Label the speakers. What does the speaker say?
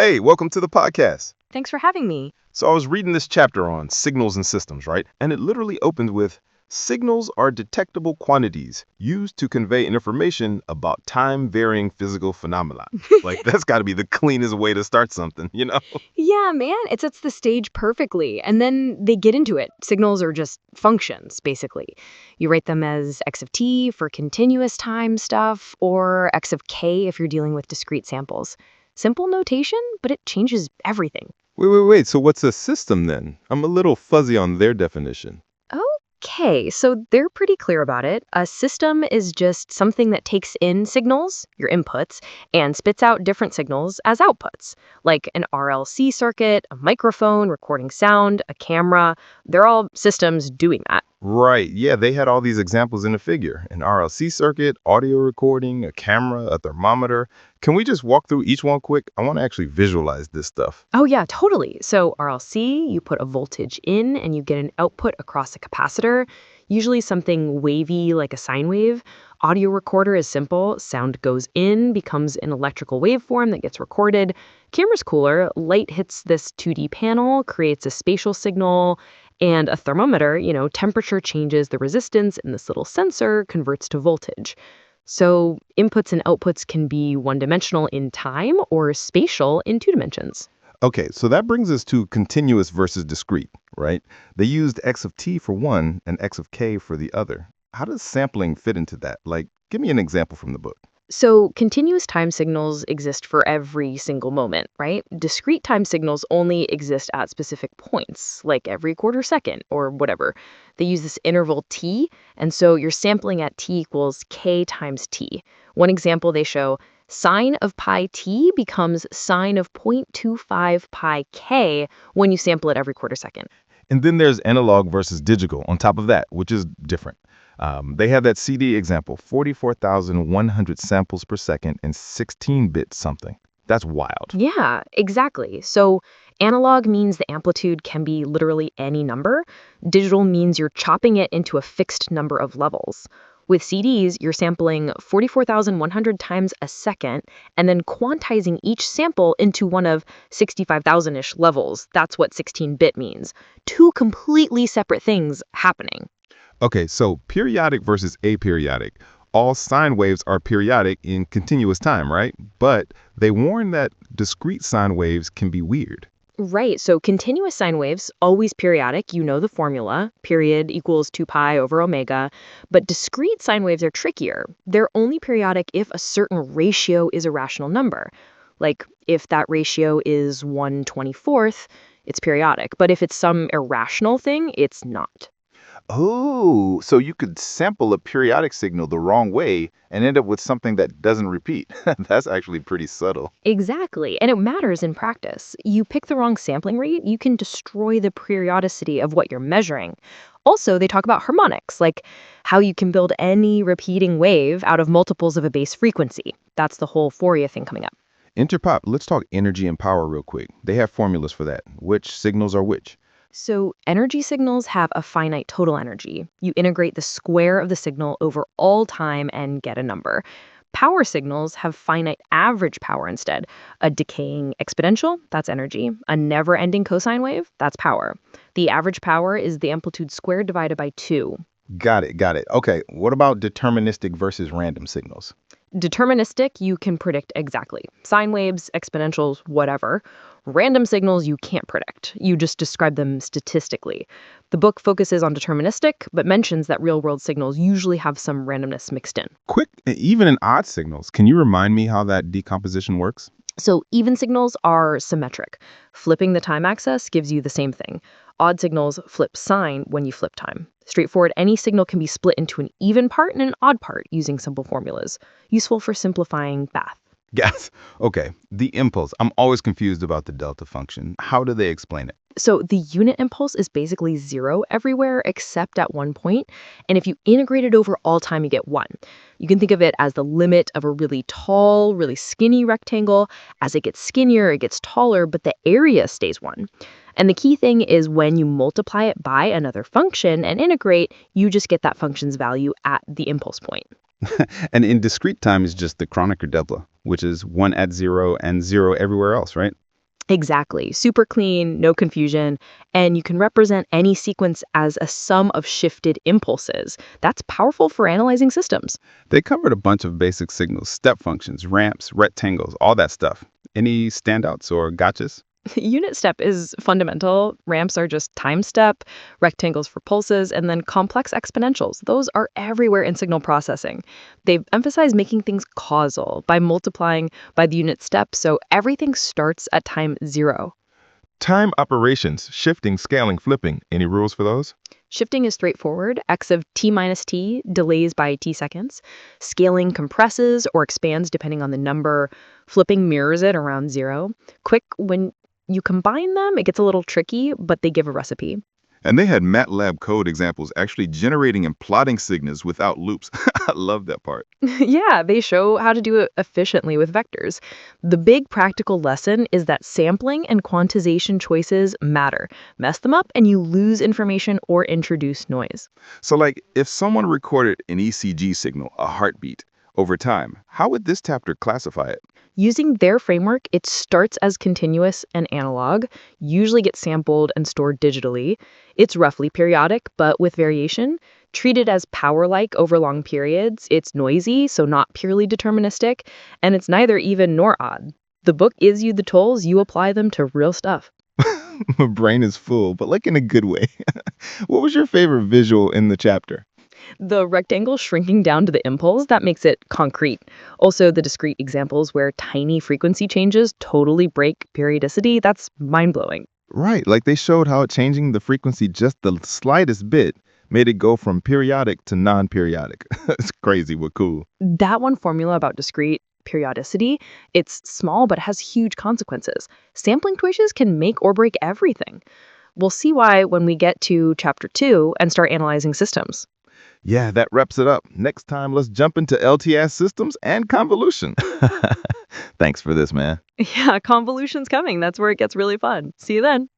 Speaker 1: Hey, welcome to the podcast.
Speaker 2: Thanks for having me.
Speaker 1: So I was reading this chapter on signals and systems, right? And it literally opened with signals are detectable quantities used to convey information about time-varying physical phenomena. Like that's got to be the cleanest way to start something?
Speaker 2: Yeah, man, it sets the stage perfectly. And then they get into it. Signals are just functions, basically. You write them as x of t for continuous time stuff, or x of k if you're dealing with discrete samples. Simple notation, but it changes everything.
Speaker 1: Wait. So what's a system then? I'm a little fuzzy on their definition.
Speaker 2: Okay, so they're pretty clear about it. A system is just something that takes in signals, your inputs, and spits out different signals as outputs, like an RLC circuit, a microphone recording sound, a camera. They're all systems doing that.
Speaker 1: Right. Yeah, they had all these examples in the figure. An RLC circuit, audio recording, a camera, a thermometer. Can we just walk through each one quick? I want to actually visualize this stuff.
Speaker 2: Oh, yeah, totally. So RLC, you put a voltage in and you get an output across a capacitor, usually something wavy like a sine wave. Audio recorder is simple. Sound goes in, becomes an electrical waveform that gets recorded. Camera's cooler. Light hits this 2D panel, creates a spatial signal. And a thermometer, temperature changes the resistance, and this little sensor converts to voltage. So inputs and outputs can be one-dimensional in time or spatial in two dimensions.
Speaker 1: Okay, so that brings us to continuous versus discrete, right? They used x of t for one and x of k for the other. How does sampling fit into that? Like, give me an example from the book.
Speaker 2: So continuous time signals exist for every single moment, right? Discrete time signals only exist at specific points, like every quarter second or whatever. They use this interval t, and so you're sampling at t equals k times t. One example they show, sine of pi t becomes sine of 0.25 pi k when you sample it every quarter second.
Speaker 1: And then there's analog versus digital on top of that, which is different. They have that CD example, 44,100 samples per second and 16-bit something. That's wild.
Speaker 2: Yeah, exactly. So analog means the amplitude can be literally any number. Digital means you're chopping it into a fixed number of levels. With CDs, you're sampling 44,100 times a second and then quantizing each sample into one of 65,000-ish levels. That's what 16-bit means. Two completely separate things happening.
Speaker 1: Okay, so periodic versus aperiodic. All sine waves are periodic in continuous time, right? But they warn that discrete sine waves can be weird.
Speaker 2: Right. So continuous sine waves, always periodic. You know the formula. Period equals 2 pi over omega. But discrete sine waves are trickier. They're only periodic if a certain ratio is a rational number. Like if that ratio is 1/24th, it's periodic. But if it's some irrational thing, it's not.
Speaker 1: Oh, so you could sample a periodic signal the wrong way and end up with something that doesn't repeat. That's actually pretty subtle.
Speaker 2: Exactly. And it matters in practice. You pick the wrong sampling rate, you can destroy the periodicity of what you're measuring. Also, they talk about harmonics, like how you can build any repeating wave out of multiples of a base frequency. That's the whole Fourier thing coming up.
Speaker 1: Interpop, let's talk energy and power real quick. They have formulas for that. Which signals are which?
Speaker 2: So, energy signals have a finite total energy. You integrate the square of the signal over all time and get a number. Power signals have finite average power instead. A decaying exponential, that's energy. A never-ending cosine wave, that's power. The average power is the amplitude squared divided by 2.
Speaker 1: Got it. Okay, what about deterministic versus random signals?
Speaker 2: Deterministic, you can predict exactly. Sine waves, exponentials, whatever. Random signals you can't predict. You just describe them statistically. The book focuses on deterministic, but mentions that real-world signals usually have some randomness mixed in.
Speaker 1: Quick, even in odd signals, can you remind me how that decomposition works?
Speaker 2: So even signals are symmetric. Flipping the time axis gives you the same thing. Odd signals flip sine when you flip time. Straightforward, any signal can be split into an even part and an odd part using simple formulas. Useful for simplifying math.
Speaker 1: Yes. Okay, the impulse. I'm always confused about the delta function. How do they explain it?
Speaker 2: So the unit impulse is basically 0 everywhere except at one point, and if you integrate it over all time, you get 1. You can think of it as the limit of a really tall, really skinny rectangle. As it gets skinnier, it gets taller, but the area stays 1. And the key thing is when you multiply it by another function and integrate, you just get that function's value at the impulse point.
Speaker 1: And in discrete time is just the Kronecker doubler, which is 1 at 0 and 0 everywhere else, right?
Speaker 2: Exactly. Super clean, no confusion, and you can represent any sequence as a sum of shifted impulses. That's powerful for analyzing systems.
Speaker 3: They covered a bunch of basic signals, step functions, ramps, rectangles, all that stuff. Any standouts or gotchas?
Speaker 2: Unit step is fundamental. Ramps are just time step, rectangles for pulses, and then complex exponentials. Those are everywhere in signal processing. They've emphasized making things causal by multiplying by the unit step, so everything starts at time zero.
Speaker 1: Time operations, shifting, scaling, flipping. Any rules for those?
Speaker 2: Shifting is straightforward. X of t minus t delays by t seconds. Scaling compresses or expands depending on the number. Flipping mirrors it around zero. Quick, when you combine them, it gets a little tricky, but they give a recipe.
Speaker 4: And they had MATLAB code examples actually generating and plotting signals without loops. I love that part.
Speaker 2: Yeah, they show how to do it efficiently with vectors. The big practical lesson is that sampling and quantization choices matter. Mess them up and you lose information or introduce noise.
Speaker 4: So, like, if someone recorded an ECG signal, a heartbeat, over time, how would this chapter classify it?
Speaker 2: Using their framework, it starts as continuous and analog, usually gets sampled and stored digitally. It's roughly periodic, but with variation. Treated as power-like over long periods, it's noisy, so not purely deterministic, and it's neither even nor odd. The book gives you the tools, you apply them to real stuff.
Speaker 1: My brain is full, but like in a good way. What was your favorite visual in the chapter?
Speaker 2: The rectangle shrinking down to the impulse, that makes it concrete. Also, the discrete examples where tiny frequency changes totally break periodicity, that's mind-blowing.
Speaker 1: Right, like they showed how changing the frequency just the slightest bit made it go from periodic to non-periodic. It's crazy, but cool.
Speaker 2: That one formula about discrete periodicity, it's small but has huge consequences. Sampling choices can make or break everything. We'll see why when we get to chapter 2 and start analyzing systems.
Speaker 1: Yeah, that wraps it up. Next time, let's jump into LTS systems and convolution. Thanks for this, man.
Speaker 2: Yeah, convolution's coming. That's where it gets really fun. See you then.